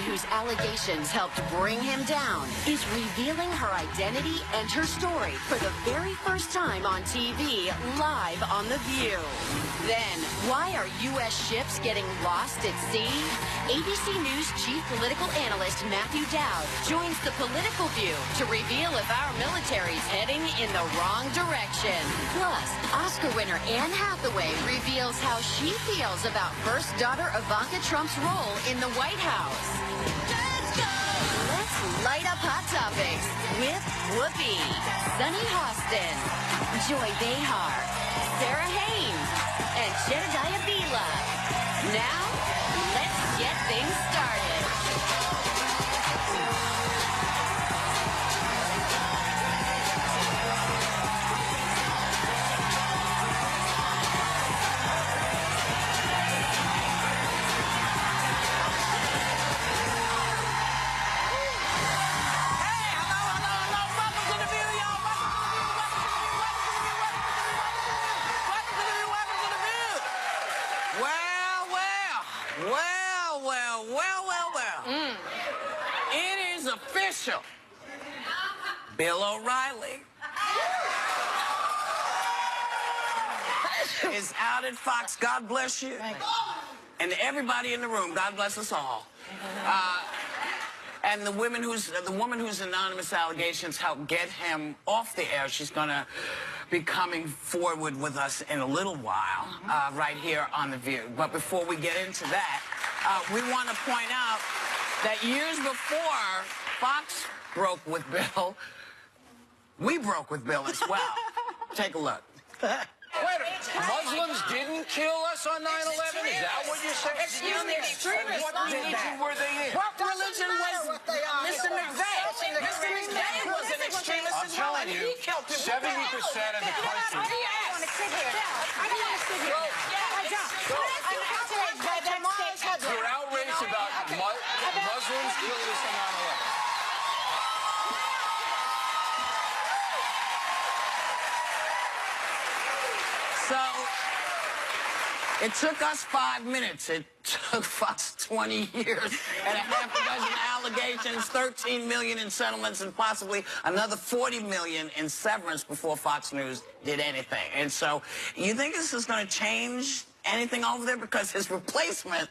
whose allegations helped bring him down, is revealing her identity and her story for the very first time on TV, live on The View. Then, why are U.S. ships getting lost at sea? ABC News chief political analyst Matthew Dowd joins The Political View to reveal if our military's heading in the wrong direction. Plus, Oscar winner Anne Hathaway reveals how she feels about first daughter Ivanka Trump's role in the White House. Let's go! Let's light up Hot Topics with Whoopi, Sunny Hostin, Joy Behar, Sarah Haynes, and Jedediah Bila. Now, let's get things started. It is official. Bill O'Reilly is out at Fox. God bless you. And everybody in the room, God bless us all. And the woman whose anonymous allegations helped get him off the air, she's going to be coming forward with us in a little while, right here on The View. But before we get into that, we want to point out that years before Fox broke with Bill, we broke with Bill as well. Take a look. Wait a minute. Muslims didn't kill us on 9/11? Is that what you're saying? Excuse me, extremists. What religion were they in? What religion was Mr. McVeigh? Mr. McVeigh was an extremist I'm as well, telling and you, he killed people. 70% of the country. I don't want to sit here. I don't want to sit here. You're outraged about Muslims killing us on 9/11. So, it took us 5 minutes. It took Fox 20 years and a half a dozen allegations, 13 million in settlements, and possibly another 40 million in severance before Fox News did anything. And so, you think this is going to change anything over there? Because his replacement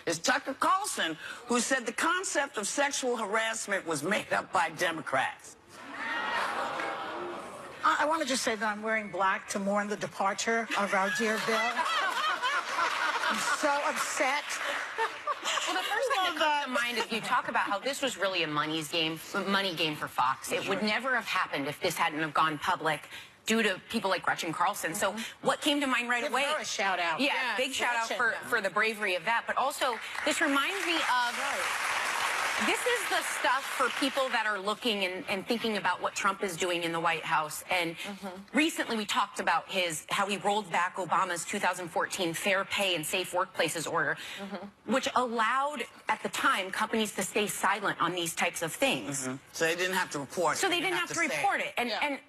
is Tucker Carlson, who said the concept of sexual harassment was made up by Democrats. I want to just say that I'm wearing black to mourn the departure of our dear Bill. I'm so upset. Well, the first thing that comes to mind is you talk about how this was really a money game for Fox. It would never have happened if this hadn't have gone public due to people like Gretchen Carlson. So what came to mind right away? Give her a shout out. Yeah, big shout out for the bravery of that. But also, this reminds me of... This is the stuff for people that are looking and thinking about what Trump is doing in the White House. And recently we talked about how he rolled back Obama's 2014 Fair Pay and Safe Workplaces order, which allowed, at the time, companies to stay silent on these types of things. So they didn't have to report it. So they didn't have to report it. And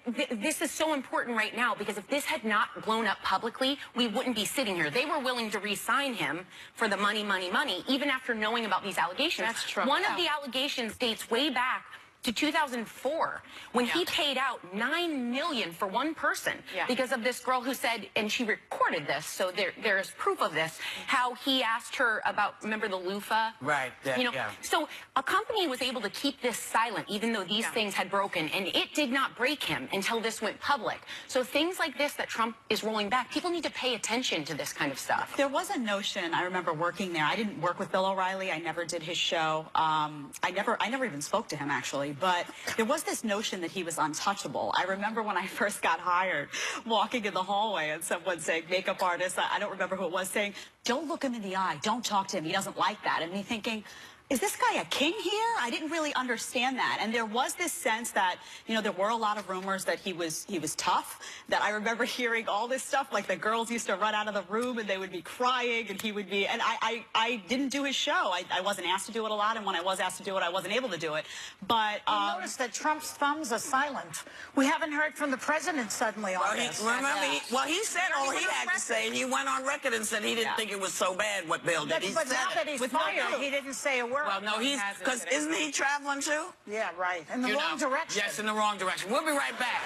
this is so important right now, because if this had not blown up publicly, we wouldn't be sitting here. They were willing to re-sign him for the money, money, money, even after knowing about these allegations. That's true. One of the allegations dates way back to 2004, when he paid out $9 million for one person because of this girl who said, and she recorded this, so there is proof of this, how he asked her about, remember the loofah? Right. You know, so a company was able to keep this silent, even though these things had broken, and it did not break him until this went public. So things like this that Trump is rolling back, people need to pay attention to this kind of stuff. There was a notion, I remember working there. I didn't work with Bill O'Reilly. I never did his show. I never even spoke to him, actually. But there was this notion that he was untouchable. I remember when I first got hired, walking in the hallway and someone saying, makeup artist, I don't remember who it was, saying, don't look him in the eye. Don't talk to him. He doesn't like that. And me thinking, is this guy a king here? I didn't really understand that. And there was this sense that, you know, there were a lot of rumors that he was tough, that I remember hearing all this stuff, like the girls used to run out of the room and they would be crying and he would be, and I didn't do his show. I wasn't asked to do it a lot, and when I was asked to do it, I wasn't able to do it. But notice that Trump's thumbs are silent. We haven't heard from the president suddenly on this. He said all he had to say, and he went on record and said he didn't think it was so bad what Bill did. But now that he's fired, he didn't say a word. work. Well, no, he's, Hasn't because today. isn't he traveling too? Yeah, right. In the You wrong know. direction. Yes, in the wrong direction. We'll be right back.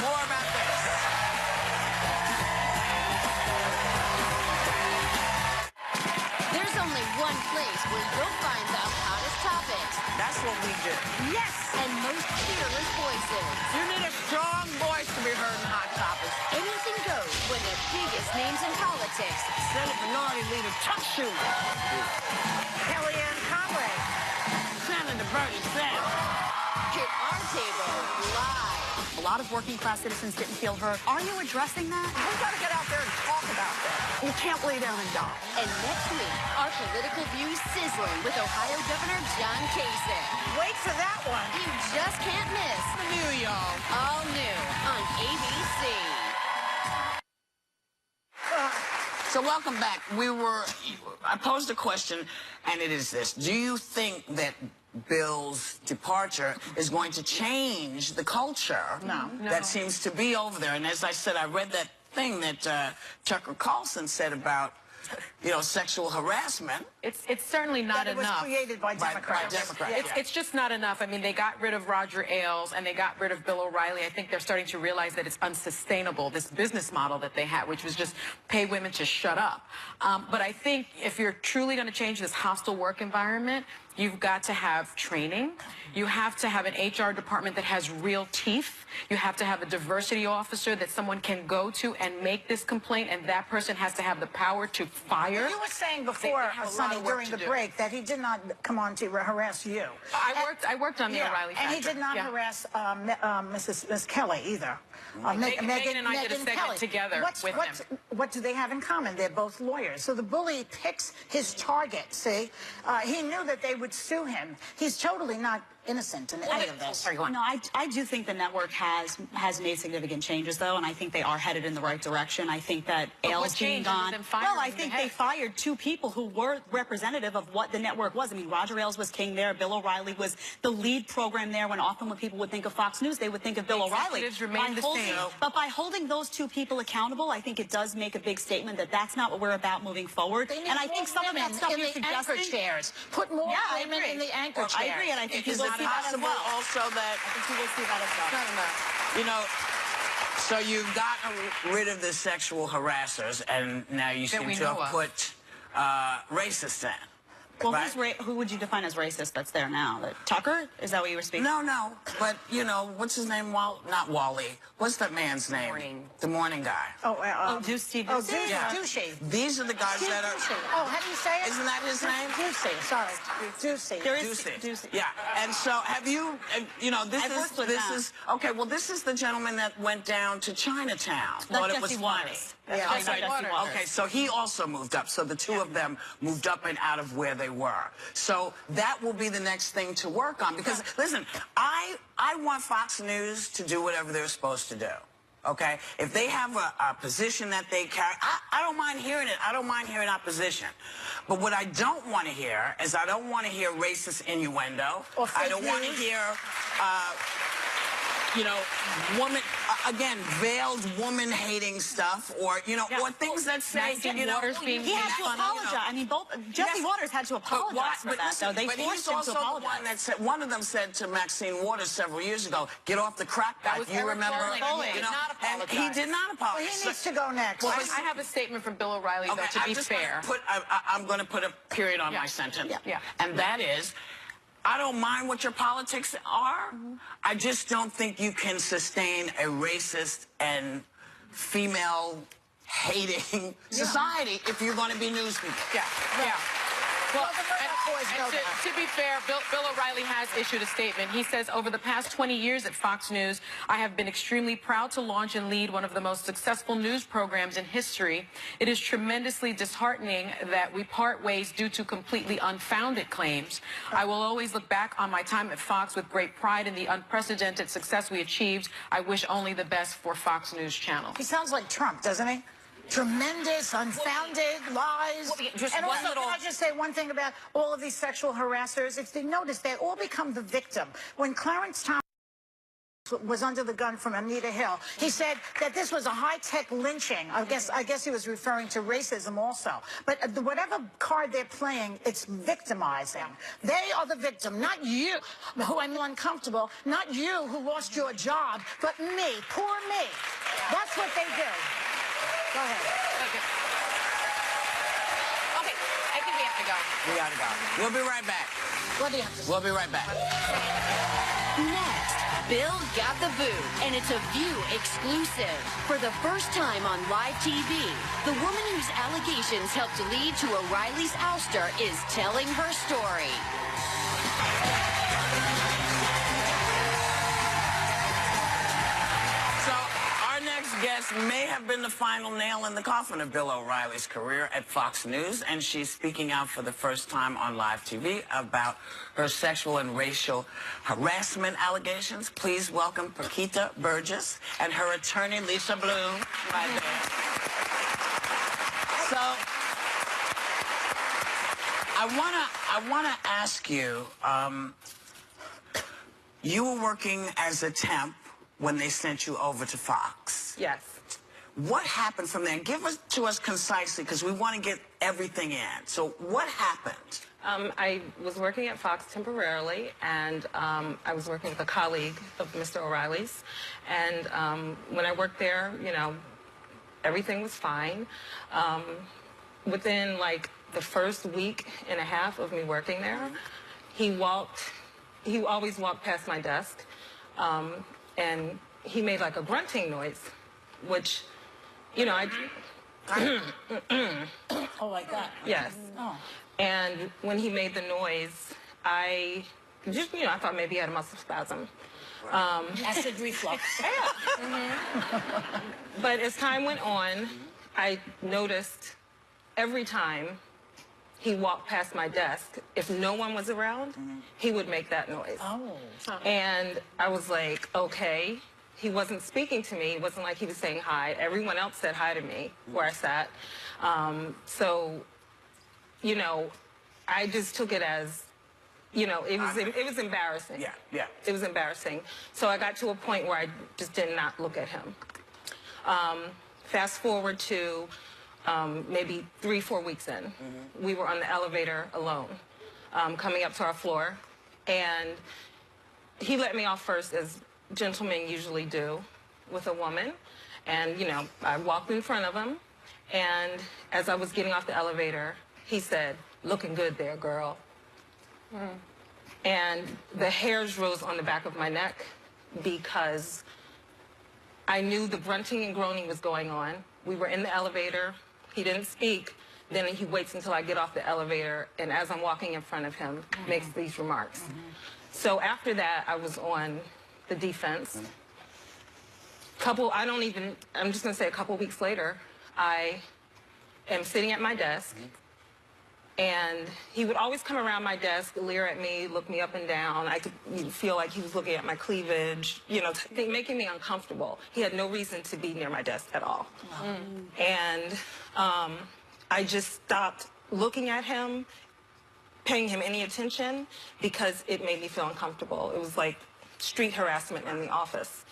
More about this. There's only one place where you'll find the hottest topics That's what we do. Yes. and most fearless voices. You need a strong voice to be heard in Hot Topics. Anything goes when the biggest names in politics Senate Minority Leader Chuck Schumer, Kellyanne Conway. Senator Bernie Sanders. hit our table live. A lot of working class citizens didn't feel heard. Are you addressing that? We've got to get out there and talk about that. You can't lay down and die. And next week, our political views sizzling with Ohio Governor John Kasich. Wait for that one. You just can't miss. New, y'all. All new on ABC. So welcome back. I posed a question, and it is this. Do you think that Bill's departure is going to change the culture that seems to be over there? And as I said, I read that thing that Tucker Carlson said about, sexual harassment. It's certainly not That it was enough. created by Democrats. It's, it's just not enough. I mean, they got rid of Roger Ailes and they got rid of Bill O'Reilly. I think they're starting to realize that it's unsustainable, this business model that they had, which was just pay women to shut up. But I think if you're truly going to change this hostile work environment, you've got to have training. You have to have an HR department that has real teeth. You have to have a diversity officer that someone can go to and make this complaint, and that person has to have the power to fire. You were saying before, They have a lot Sonny, of work during to the do. break, that he did not come on to harass you. I worked on the O'Reilly and he factor. did not Yeah. harass Miss Kelly either. Megan and I did a Megyn segment Kelly. together with him. What do they have in common? They're both lawyers. So the bully picks his target, see? He knew that they would sue him. He's totally not innocent in any of this. No, I do think the network has made significant changes, though, and I think they are headed in the right direction. I think that But what Ailes being changed other gone. than firing Well, I him think ahead? they fired two people who were representative of what the network was. I mean, Roger Ailes was king there. Bill O'Reilly was the lead program there. When often when people would think of Fox News, they would think of Bill O'Reilly. executives remain the same. But by holding those two people accountable, I think it does make a big statement that that's not what we're about moving forward. They need And I more think some of that women stuff in you're the anchor suggesting. chairs. Put more Yeah, I women agree. in the anchor Well, chairs. I agree, and I think you Is will it see that as possible well. also that, I think you will see that as well. Not enough. so you've gotten rid of the sexual harassers, and now you seem we to know have of. put racists in. Well, right? who would you define as racist that's there now? Tucker? Is that what you were speaking? No, but what's his name? Not Wally. What's that man's name? Morning. The morning guy. Ducey, Steve Oh, Ducey. Yeah. Ducey. These are the guys that are. Oh, how do you say it? Isn't that his name? Ducey, sorry. Ducey. There is Ducey. Ducey. Yeah, and so have you? This I've worked with this them. is okay. Well, this is the gentleman that went down to Chinatown. Thought it was Jesse funny. Waters. Yeah. That's Okay, Jesse Waters. okay, so he also moved up. So the two of them moved up and out of where they were. So that will be the next thing to work on. Because listen, I want Fox News to do whatever they're supposed to do. Okay? If they have a position that they carry, I don't mind hearing it. I don't mind hearing opposition. But what I don't want to hear is I don't want to hear racist innuendo. Or fake I don't want to news. hear woman, again, veiled woman-hating stuff, or, or things that say, Maxine Waters being He had to funny, apologize. I mean, Jesse Yes. Waters had to apologize for that, though. They but forced he's him also to the apologize. one that said, one of them said to Maxine Waters several years ago, get off the crack pipe. was You Eric remember? Bolling. He did not and he apologize. did not Well, apologize. he needs to go next. Well, I have a statement from Bill O'Reilly, though, to be fair. I'm going to put a period on Yeah. my sentence. Yeah. And that is, I don't mind what your politics are. I just don't think you can sustain a racist and female-hating society if you're going to be news people. Yeah. Well, the Murdoch boys know and that. to be fair, Bill O'Reilly has issued a statement. He says, over the past 20 years at Fox News, I have been extremely proud to launch and lead one of the most successful news programs in history. It is tremendously disheartening that we part ways due to completely unfounded claims. I will always look back on my time at Fox with great pride in the unprecedented success we achieved. I wish only the best for Fox News Channel. He sounds like Trump, doesn't he? Tremendous, unfounded lies. just And one also, little- can I just say one thing about all of these sexual harassers? If they notice, they all become the victim. When Clarence Thomas was under the gun from Anita Hill. He said that this was a high-tech lynching. I guess he was referring to racism also. But whatever card they're playing, it's victimizing. They are the victim, not you, who I'm uncomfortable, not you who lost your job, but me, poor me. That's what they do. Go ahead. Okay, I think we have to go. We gotta go. We'll be right back. What do you have to say? We'll be right back. Next, Bill got the boot, and it's a View exclusive. For the first time on live TV, the woman whose allegations helped lead to O'Reilly's ouster is telling her story. So, our next guest may have been the final nail in the coffin of Bill O'Reilly's career at Fox News, and she's speaking out for the first time on live TV about her sexual and racial harassment allegations. Please welcome Paquita Burgess and her attorney, Lisa Bloom, right there. So, I wanna ask you, you were working as a temp when they sent you over to Fox. Yes. What happened from there? Give it to us concisely, because we want to get everything in. So what happened? I was working at Fox temporarily, and I was working with a colleague of Mr. O'Reilly's. And when I worked there, you know, everything was fine. Within like the first week and a half of me working there, he always walked past my desk, and he made like a grunting noise, which, you know, Oh, like that. yes. Oh. And when he made the noise, I just, you know, I thought maybe he had a muscle spasm. Acid reflux. But as time went on, I noticed every time he walked past my desk, if no one was around, he would make that noise. Oh. And I was like, okay. He wasn't speaking to me. It wasn't like he was saying hi. Everyone else said hi to me where I sat. So, you know, I just took it as, you know, it was embarrassing. Yeah. It was embarrassing. So I got to a point where I just did not look at him. Fast forward to maybe 3-4 weeks in. We were on the elevator alone, coming up to our floor. And he let me off first, as gentlemen usually do with a woman. And, you know, I walked in front of him. And as I was getting off the elevator, he said, "Looking good there, girl." And the hairs rose on the back of my neck because I knew the grunting and groaning was going on. We were in the elevator. He didn't speak. Then he waits until I get off the elevator, and as I'm walking in front of him, makes these remarks. So after that, I was on the defense. I'm just gonna say a couple weeks later, I am sitting at my desk, and he would always come around my desk, leer at me, look me up and down. I could feel like he was looking at my cleavage, you know, making me uncomfortable. He had no reason to be near my desk at all. And I just stopped looking at him, paying him any attention, because it made me feel uncomfortable. It was like street harassment in the office.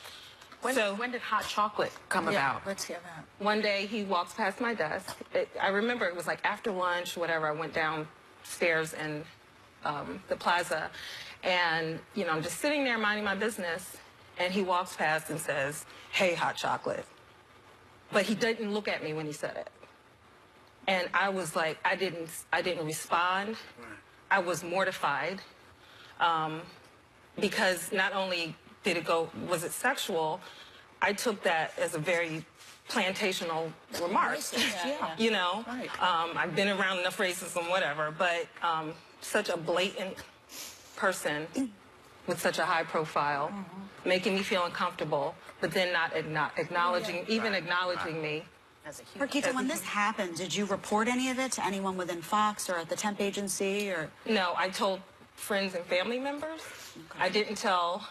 When did hot chocolate come about? Let's hear that. One day he walks past my desk. I remember it was like after lunch, whatever. I went downstairs in the plaza, and you know, I'm just sitting there minding my business, and he walks past and says, "Hey, hot chocolate," but he didn't look at me when he said it, and I was like, I didn't respond. I was mortified because not only was it sexual, I took that as a very plantational remark. Yeah. You know, Right. I've been around enough racism, whatever, but such a blatant person with such a high profile, making me feel uncomfortable, but then not acknowledging me. Paquita, when this happened, did you report any of it to anyone within Fox or at the temp agency? Or No, I told friends and family members. Okay. I didn't tell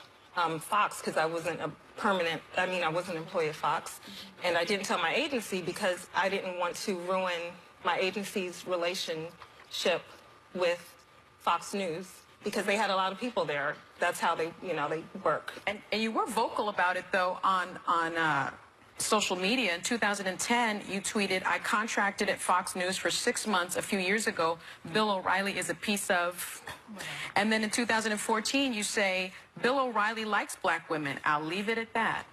Fox because I wasn't I wasn't an employee of Fox. And I didn't tell my agency because I didn't want to ruin my agency's relationship with Fox News, because they had a lot of people there. That's how they, they work. And you were vocal about it, though, on social media. In 2010, you tweeted, "I contracted at Fox News for 6 months a few years ago. Bill O'Reilly is a piece of..." And then in 2014, you say, "Bill O'Reilly likes black women. I'll leave it at that."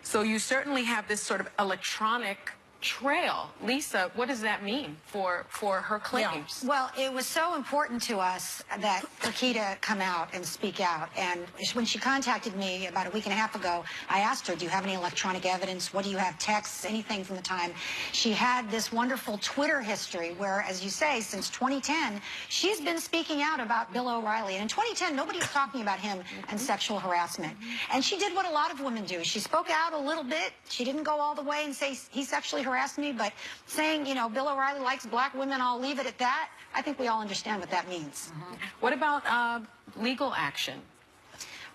So you certainly have this sort of electronic trail. Lisa, what does that mean for her claims? Well, it was so important to us that Purkita come out and speak out. And when she contacted me about a week and a half ago, I asked her, do you have any electronic evidence? What do you have, texts, anything from the time? She had this wonderful Twitter history where, as you say, since 2010, she's been speaking out about Bill O'Reilly. And in 2010, nobody was talking about him and sexual harassment. And she did what a lot of women do. She spoke out a little bit. She didn't go all the way and say he sexually harassed me, but saying, Bill O'Reilly likes black women, I'll leave it at that. I think we all understand what that means. What about legal action?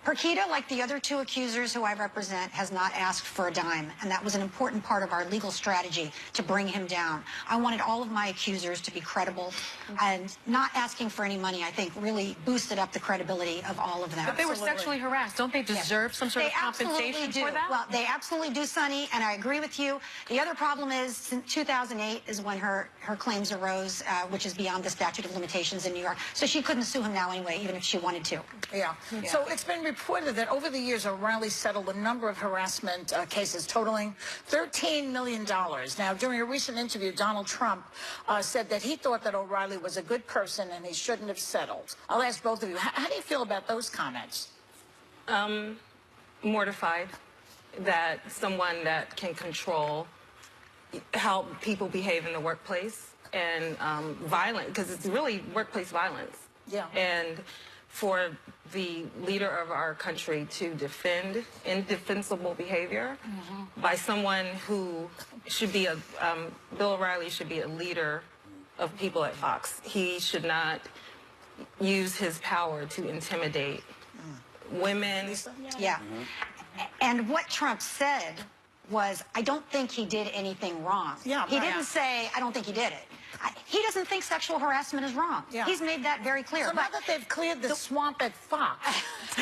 Purkita, like the other two accusers who I represent, has not asked for a dime, and that was an important part of our legal strategy to bring him down. I wanted all of my accusers to be credible, and not asking for any money, I think, really boosted up the credibility of all of them. But they were sexually harassed. Don't they deserve some sort of compensation for that? Well, they absolutely do, Sonny, and I agree with you. The other problem is, since 2008 is when her claims arose, which is beyond the statute of limitations in New York. So she couldn't sue him now anyway, even if she wanted to. Yeah. So it's been reported that over the years, O'Reilly settled a number of harassment cases totaling $13 million. Now, during a recent interview, Donald Trump said that he thought that O'Reilly was a good person and he shouldn't have settled. I'll ask both of you, how do you feel about those comments? Mortified that someone that can control how people behave in the workplace and violent, because it's really workplace violence. Yeah. And for the leader of our country to defend indefensible behavior by someone who should be Bill O'Reilly should be a leader of people at Fox. He should not use his power to intimidate women. Yeah. And what Trump said was, I don't think he did anything wrong. Yeah, he didn't say, I don't think he did it. He doesn't think sexual harassment is wrong. Yeah. He's made that very clear. So now that they've cleared the swamp at Fox,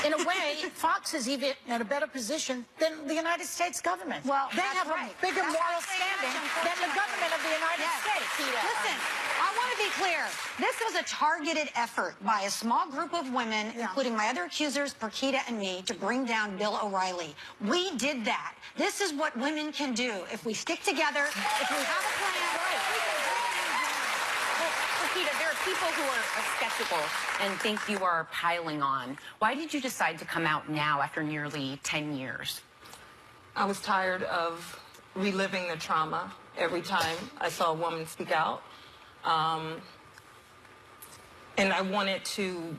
in a way, Fox is even in a better position than the United States government. Well, they have right. a bigger moral standing than the government of the United States. Listen, I want to be clear. This was a targeted effort by a small group of women, including my other accusers, Purkita and me, to bring down Bill O'Reilly. We did that. This is what women can do. If we stick together, if we have a plan, Purkita, there are people who are skeptical and think you are piling on. Why did you decide to come out now after nearly 10 years? I was tired of reliving the trauma every time I saw a woman speak out. And I wanted to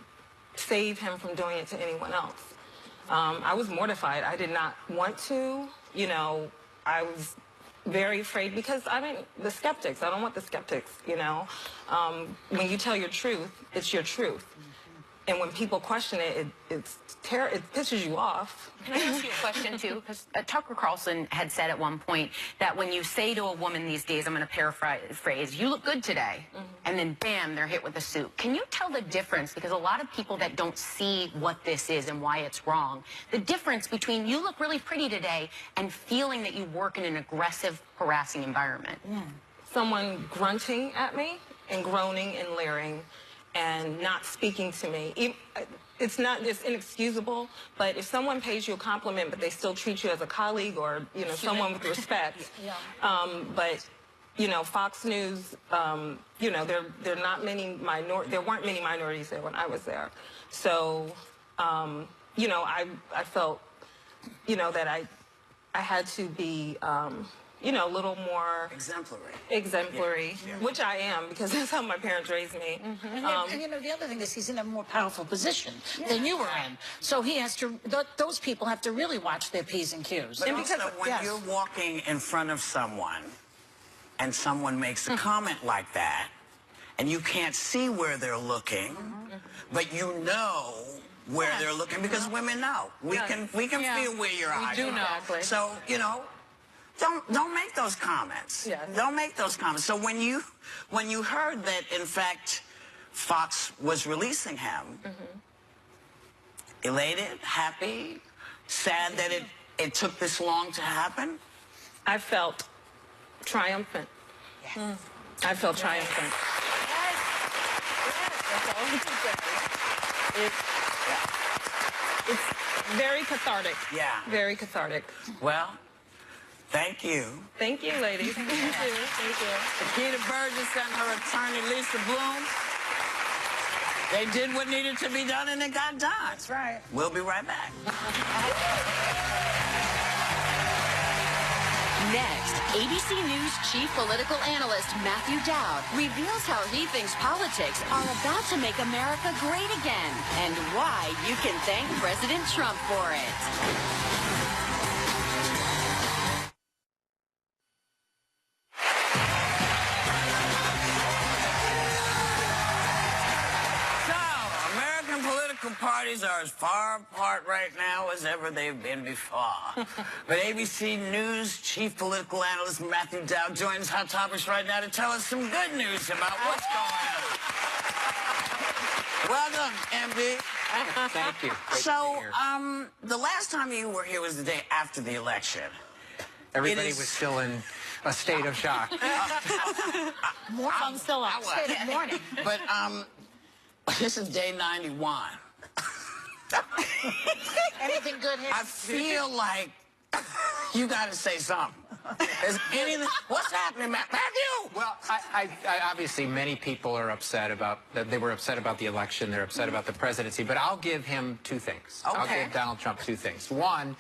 save him from doing it to anyone else. I was mortified. I did not want to. I was very afraid because the skeptics, I don't want the skeptics, when you tell your truth, it's your truth. And when people question it, it pisses you off. Can I ask you a question, too? Because Tucker Carlson had said at one point that when you say to a woman these days, I'm going to paraphrase, you look good today, and then bam, they're hit with a suit. Can you tell the difference? Because a lot of people that don't see what this is and why it's wrong, the difference between you look really pretty today and feeling that you work in an aggressive, harassing environment. Someone grunting at me and groaning and leering and not speaking to me. It's inexcusable, but if someone pays you a compliment, but they still treat you as a colleague or, someone with respect, but, Fox News, there weren't many minorities there when I was there. So, I felt, that I had to be, a little more exemplary, which I am, because that's how my parents raised me. And the other thing is he's in a more powerful position than you were in. So he has to, those people have to really watch their P's and Q's. But also, when you're walking in front of someone and someone makes a comment like that, and you can't see where they're looking, but you know where they're looking, because women know. We can feel where your eyes are. We do know. So, don't make those comments. Don't make those comments. So when you heard that, in fact, Fox was releasing him, elated, happy, sad that it took this long to happen? I felt triumphant. I felt triumphant. It's very cathartic. Yeah. Very cathartic. Well, thank you. Thank you, ladies. Thank you. Thank you. Akita Burgess and her attorney, Lisa Bloom. They did what needed to be done, and it got done. That's right. We'll be right back. Next, ABC News chief political analyst Matthew Dowd reveals how he thinks politics are about to make America great again and why you can thank President Trump for it. Parties are as far apart right now as ever they've been before. But ABC News chief political analyst Matthew Dowd joins Hot Topics right now to tell us some good news about what's going on. Welcome, MD. Thank you. Great So, to be here. the last time you were here was the day after the election. Everybody was still in a state of shock. I'm still up. State of mourning. But, this is day 91. Anything good here? I feel like you got to say something. Is anything? What's happening, Matthew? Well, I obviously many people are upset about that. They were upset about the election. They're upset about the presidency. But I'll give him two things. Okay. I'll give Donald Trump two things. One,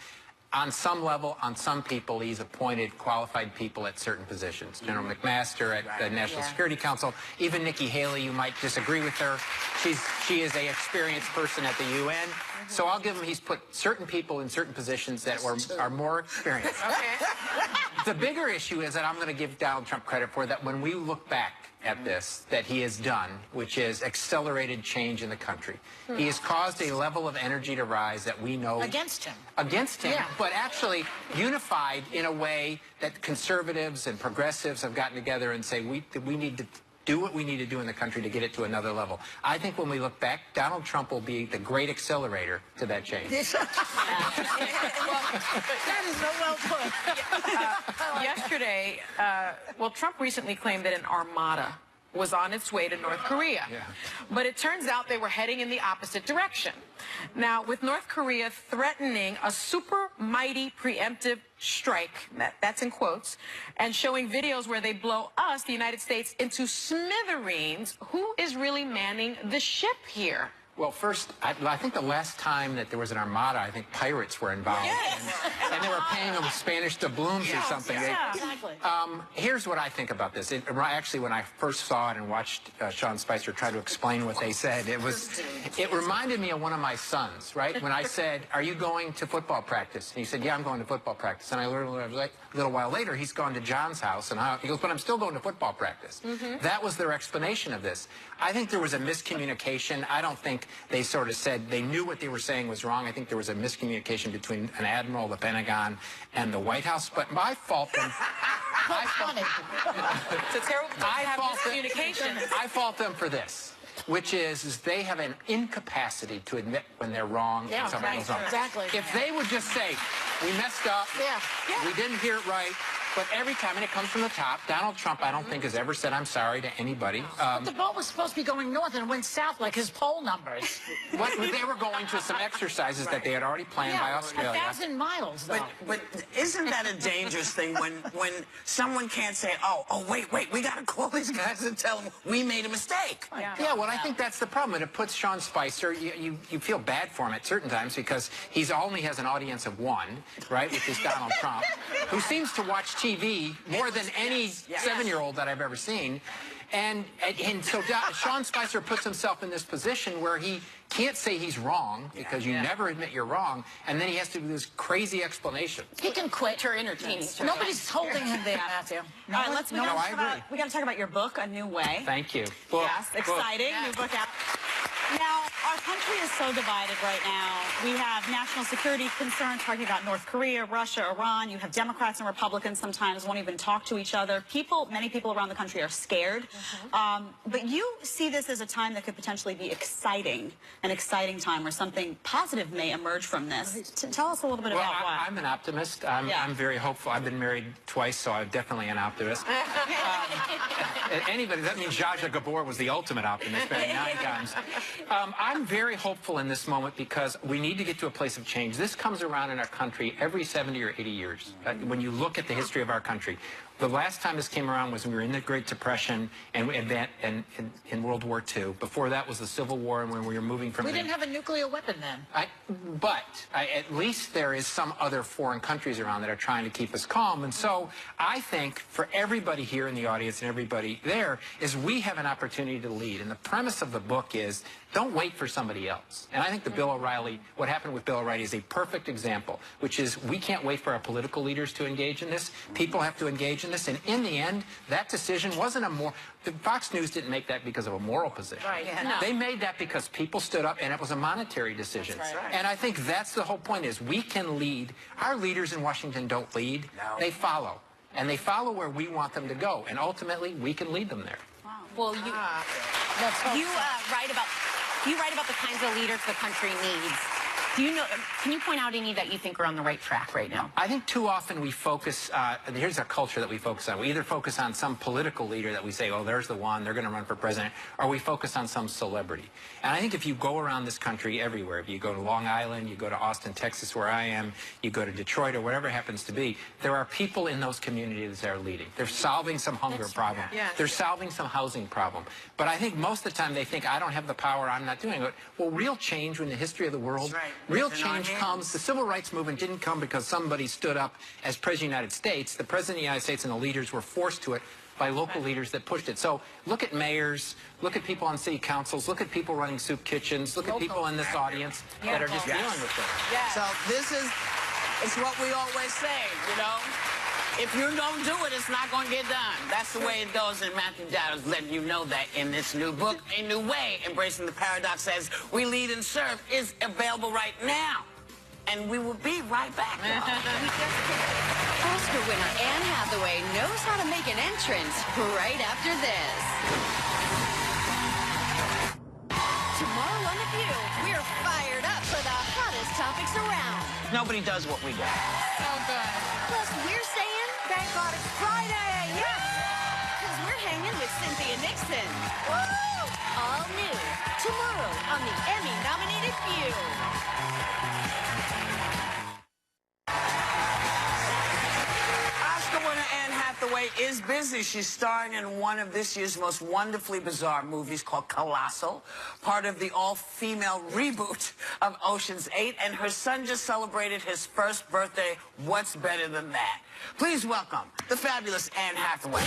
on some level, on some people, he's appointed qualified people at certain positions. General McMaster at the National Security Council. Even Nikki Haley, you might disagree with her. She is an experienced person at the UN. So I'll give him, he's put certain people in certain positions that are more experienced. Okay. The bigger issue is that I'm going to give Donald Trump credit for that when we look back at this, that he has done, which is accelerated change in the country. He has caused a level of energy to rise that we know... Against him. Against him, Yeah. but actually unified in a way that conservatives and progressives have gotten together and say we need to do what we need to do in the country to get it to another level. I think when we look back, Donald Trump will be the great accelerator to that change. That is so well put. Yesterday, Trump recently claimed that an armada was on its way to North Korea. Yeah. But it turns out they were heading in the opposite direction. Now, with North Korea threatening a super mighty preemptive strike, that's in quotes, and showing videos where they blow us, the United States, into smithereens, who is really manning the ship here? Well, first, I think the last time that there was an armada, I think pirates were involved. Yes. And they were paying them Spanish doubloons or something. Yeah, exactly. Here's what I think about this. Actually, when I first saw it and watched Sean Spicer try to explain what they said, it reminded me of one of my sons, right? When I said, "Are you going to football practice?" And he said, "Yeah, I'm going to football practice." And I learned a little while later, he's gone to John's house, and he goes, "But I'm still going to football practice." That was their explanation of this. I think there was a miscommunication. I don't think they sort of said they knew what they were saying was wrong. I think there was a miscommunication between an admiral, the Pentagon, and the White House. But I fault them. It's a terrible miscommunication. I fault them for this, which is they have an incapacity to admit when they're wrong and something goes wrong. Exactly. If they would just say, "We messed up, we didn't hear it right," but every time, and it comes from the top, Donald Trump, I don't think, has ever said, "I'm sorry" to anybody. But the boat was supposed to be going north and it went south like his poll numbers. They were going to some exercises that they had already planned by Australia. 1,000 miles, though. But isn't that a dangerous thing when someone can't say, oh, wait, we got to call these guys and tell them we made a mistake? Yeah, well, I think that's the problem. And it puts Sean Spicer, you feel bad for him at certain times because he only has an audience of one, right, which is Donald Trump, who seems to watch TV more than any 7-year-old that I've ever seen. And so Sean Spicer puts himself in this position where he can't say he's wrong because you never admit you're wrong, and then he has to do this crazy explanation. He can quit. You're entertaining. Nobody's holding him there, Matthew. All right, let's I agree. we got to talk about your book, A New Way. Thank you. Yes, exciting. New book out. Now, our country is so divided right now. We have national security concerns talking about North Korea, Russia, Iran. You have Democrats and Republicans sometimes won't even talk to each other. Many people around the country are scared. But you see this as a time that could potentially be exciting, an exciting time where something positive may emerge from this. Tell us a little bit about why. I'm an optimist. I'm very hopeful. I've been married twice, so I'm definitely an optimist. Anybody, that means Zsa Zsa Gabor was the ultimate optimist, married 9 times. I'm very hopeful in this moment because we need to get to a place of change. This comes around in our country every 70 or 80 years. When you look at the history of our country, the last time this came around was when we were in the Great Depression and in World War II. Before that was the Civil War, and when we were moving from... We didn't have a nuclear weapon then. At least there is some other foreign countries around that are trying to keep us calm. And so I think for everybody here in the audience and everybody there is we have an opportunity to lead. And the premise of the book is don't wait for somebody else. And I think what happened with Bill O'Reilly is a perfect example, which is we can't wait for our political leaders to engage in this. People have to engage in this. And in the end, that decision wasn't Fox News didn't make that because of a moral position. Right. Yeah. No. They made that because people stood up and it was a monetary decision. That's right. And I think that's the whole point is we can lead. Our leaders in Washington don't lead. No. They follow. And they follow where we want them to go. And ultimately, we can lead them there. Wow. Well, you write about the kinds of leaders the country needs. Can you point out any that you think are on the right track right now? I think too often we focus, here's our culture that we focus on. We either focus on some political leader that we say, oh, there's the one, they're going to run for president, or we focus on some celebrity. And I think if you go around this country everywhere, if you go to Long Island, you go to Austin, Texas, where I am, you go to Detroit, or whatever it happens to be, there are people in those communities that are leading. They're solving some hunger problem. Yeah. They're solving some housing problem. But I think most of the time they think, I don't have the power, I'm not doing it. Well, real change in the history of the world, real change comes. The civil rights movement didn't come because somebody stood up as President of the United States. The President of the United States and the leaders were forced to it by local leaders that pushed it. So look at mayors, look at people on city councils, look at people running soup kitchens, look at people in this audience that are just dealing with things. Yes. So it's what we always say, you know. If you don't do it, it's not going to get done. That's the way it goes, and Matthew Dowd is letting you know that in this new book, A New Way, Embracing the Paradox as We Lead and Serve, is available right now. And we will be right back. Oscar winner Anne Hathaway knows how to make an entrance right after this. Tomorrow on The View, we're fired up for the hottest topics around. Nobody does what we do. So good. Plus, we're saying, thank God it's Friday. Yes! Because we're hanging with Cynthia Nixon. Woo! All new tomorrow on the Emmy-nominated View. Oscar winner Anne Hathaway is busy. She's starring in one of this year's most wonderfully bizarre movies called Colossal, part of the all-female reboot of Ocean's 8, and her son just celebrated his first birthday. What's better than that? Please welcome the fabulous Anne Hathaway.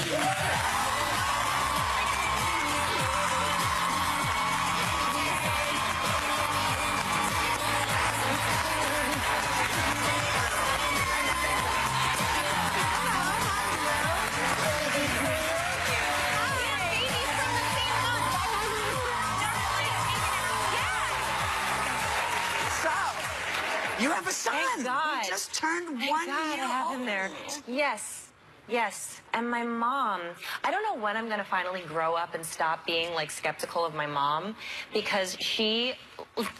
You have a son. Thank God. You just turned 1 year Thank God I have him there. Yes. Yes. And my mom, I don't know when I'm going to finally grow up and stop being like skeptical of my mom, because she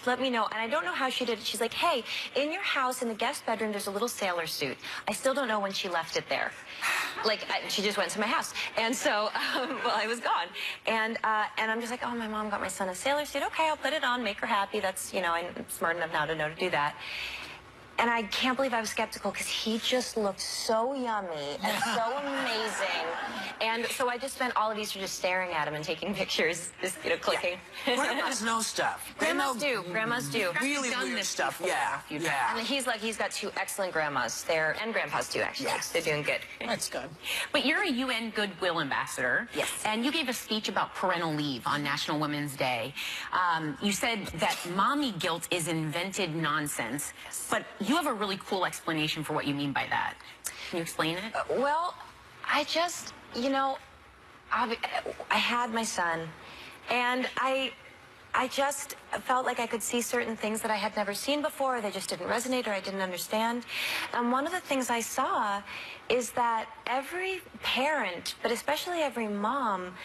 let me know, and I don't know how she did it. She's like, hey, in your house in the guest bedroom, there's a little sailor suit. I still don't know when she left it there. Like, she just went to my house. And so, well, I was gone. And I'm just like, oh, my mom got my son a sailor suit. Okay, I'll put it on, make her happy. That's, you know, I'm smart enough now to know to do that. And I can't believe I was skeptical because he just looked so yummy and so amazing. And so I just spent all of Easter just staring at him and taking pictures, just, you know, clicking. Yeah. Grandmas know stuff. Grandmas do. Grandmas do. Really weird stuff. Yeah. Yeah. And he's got 2 excellent grandmas there, and grandpas too, actually. Yes. They're doing good. That's good. But you're a UN Goodwill Ambassador. Yes. And you gave a speech about parental leave on National Women's Day. You said that mommy guilt is invented nonsense, but you have a really cool explanation for what you mean by that. Can you explain it? Well, I just, you know, I had my son, and I I just felt like I could see certain things that I had never seen before, or they just didn't resonate, or I didn't understand. And one of the things I saw is that every parent, but especially every mom,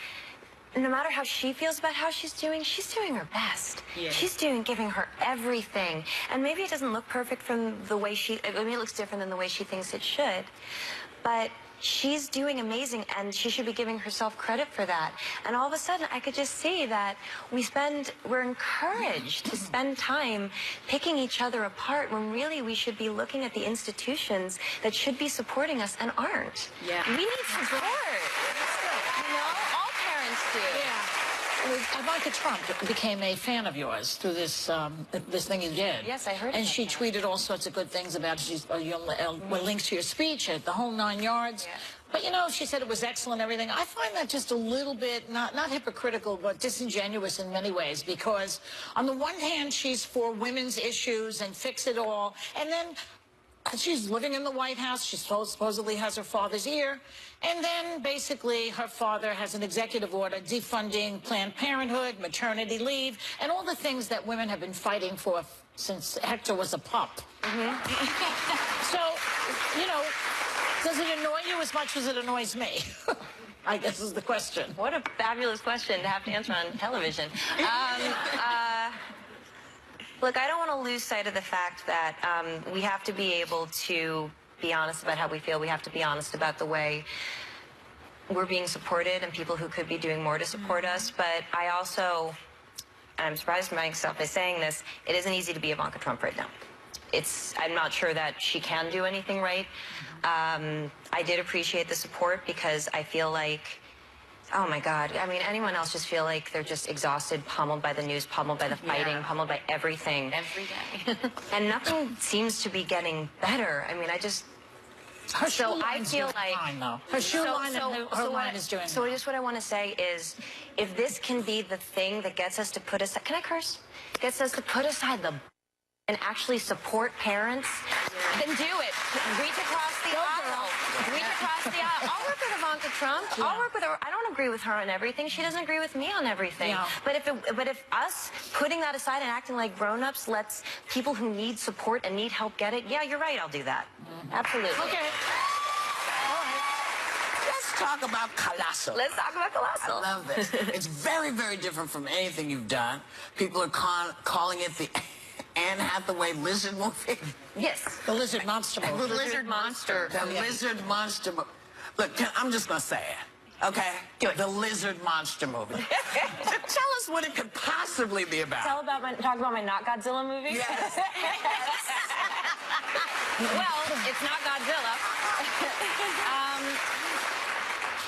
no matter how she feels about how she's doing her best. Yeah. She's giving her everything. And maybe it doesn't look perfect from the way it looks different than the way she thinks it should. But she's doing amazing, and she should be giving herself credit for that. And all of a sudden, I could just see that we're encouraged to spend time picking each other apart when really we should be looking at the institutions that should be supporting us and aren't. Yeah. We need support. You know, all parents do. Yeah. Ivanka Trump became a fan of yours through this this thing you did. Yes, I heard And about she that. tweeted all sorts of good things about links to your speech, the whole 9 yards. Yeah. But, you know, she said it was excellent and everything. I find that just a little bit, not hypocritical, but disingenuous in many ways, because on the one hand, she's for women's issues and fix it all, and then she's living in the White House. She supposedly has her father's ear. And then basically her father has an executive order defunding Planned Parenthood, maternity leave, and all the things that women have been fighting for since Hector was a pup. So, you know, does it annoy you as much as it annoys me? I guess is the question. What a fabulous question to have to answer on television. Look, I don't want to lose sight of the fact that we have to be able to be honest about how we feel. We have to be honest about the way we're being supported and people who could be doing more to support us. But I also, and I'm surprised myself by saying this, it isn't easy to be Ivanka Trump right now. I'm not sure that she can do anything right. I did appreciate the support because I feel like, oh my God, I mean, anyone else just feel like they're just exhausted, pummeled by the news, pummeled by the fighting, pummeled by everything. Every day. And nothing seems to be getting better. I mean, I just... Her So shoe I line's feel doing like... fine, though. Her shoe line and her line is doing So fine. just what I want to say is, if this can be the thing that gets us to put aside... Can I curse? Gets us to put aside the... and actually support parents, then do it. Reach across the aisle. Reach across the aisle. I'll work with Ivanka Trump. I'll work with her. I don't agree with her on everything. She doesn't agree with me on everything. Yeah. But if us putting that aside and acting like grown-ups lets people who need support and need help get it, yeah, you're right, I'll do that. Absolutely. Okay. Let's talk about Colossal. Let's talk about Colossal. I love this. It's very, very different from anything you've done. People are calling it the Anne Hathaway lizard movie. Yes. The lizard monster movie. The lizard monster. The lizard monster movie. Look, I'm just going to say it, okay? Do it. The lizard monster movie. Tell us what it could possibly be about. Talk about my Not Godzilla movie? Yes. Well, it's not Godzilla.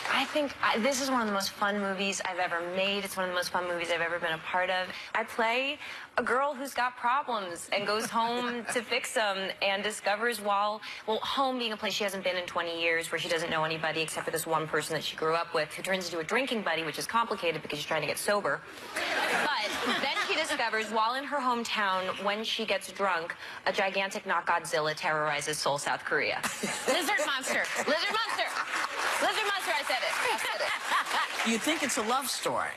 I think this is one of the most fun movies I've ever made. It's one of the most fun movies I've ever been a part of. I play a girl who's got problems and goes home to fix them and discovers home being a place she hasn't been in 20 years, where she doesn't know anybody except for this one person that she grew up with, who turns into a drinking buddy, which is complicated because she's trying to get sober. But then she discovers, while in her hometown, when she gets drunk, a gigantic Not Godzilla terrorizes Seoul, South Korea. Lizard monster. Lizard monster. Lizard monster, I said it. I said it. You think it's a love story.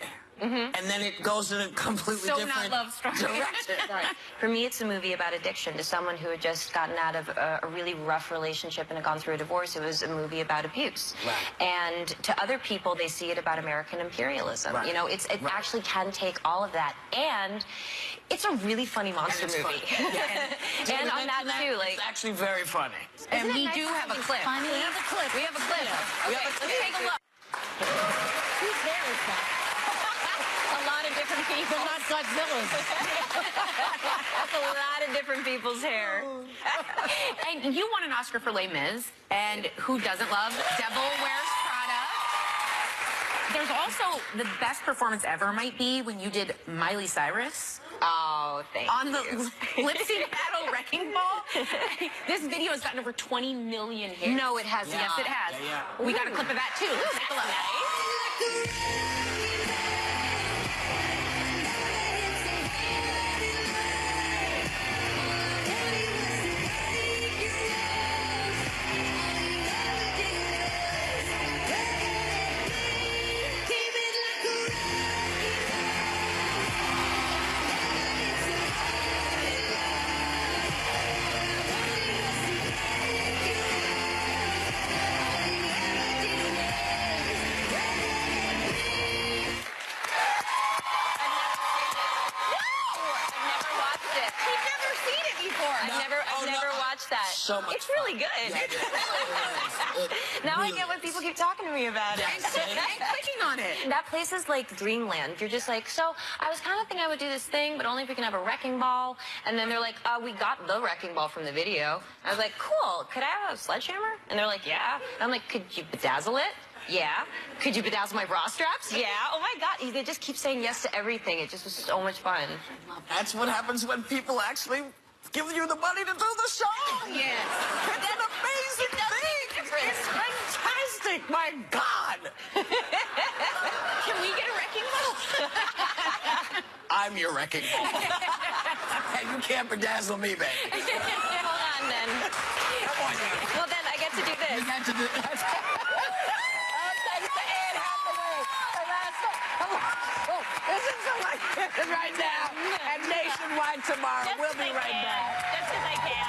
And then it goes in a completely different not love story. direction. Right. For me, it's a movie about addiction. To someone who had just gotten out of a really rough relationship and had gone through a divorce, it was a movie about abuse. Right. And to other people, they see it about American imperialism. Right. You know, it actually can take all of that. And it's a really funny monster movie. And on that, too, like... It's actually very funny. And we do have a clip. We have a clip. We have a clip. Okay, let's take a look. Who's there is that? A lot of different people. They're not Godzillas. That's a lot of different people's hair. And you won an Oscar for Les Mis, and who doesn't love Devil Wears Prada? There's also the best performance ever might be when you did Miley Cyrus. Oh, thank On the you. lip sync battle Wrecking Ball. This video has gotten over 20 million hits. No, it hasn't. Yes, it has. Yeah. We got a clip of that, too. Let's take a look. never watched it. He'd never seen it before. I've never watched that. So much It's really good. Now I get when people keep talking to me about it. And clicking on it. That place is like dreamland. You're just like, so I was kind of thinking I would do this thing, but only if we can have a wrecking ball. And then they're like, we got the wrecking ball from the video. I was like, cool. Could I have a sledgehammer? And they're like, yeah. And I'm like, could you bedazzle it? Yeah. Could you bedazzle my bra straps? Yeah. Oh my God. They just keep saying yes to everything. It just was so much fun. That's what happens when people actually give you the money to do the show. Yes. It's an amazing thing. It's fantastic. My God. Can we get a wrecking ball? I'm your wrecking ball. And you can't bedazzle me, baby. Hold on then. Come on, you. Well, then I get to do this. You got to do that. This is Selected right now and Nationwide tomorrow. We'll be right back. Just because I can.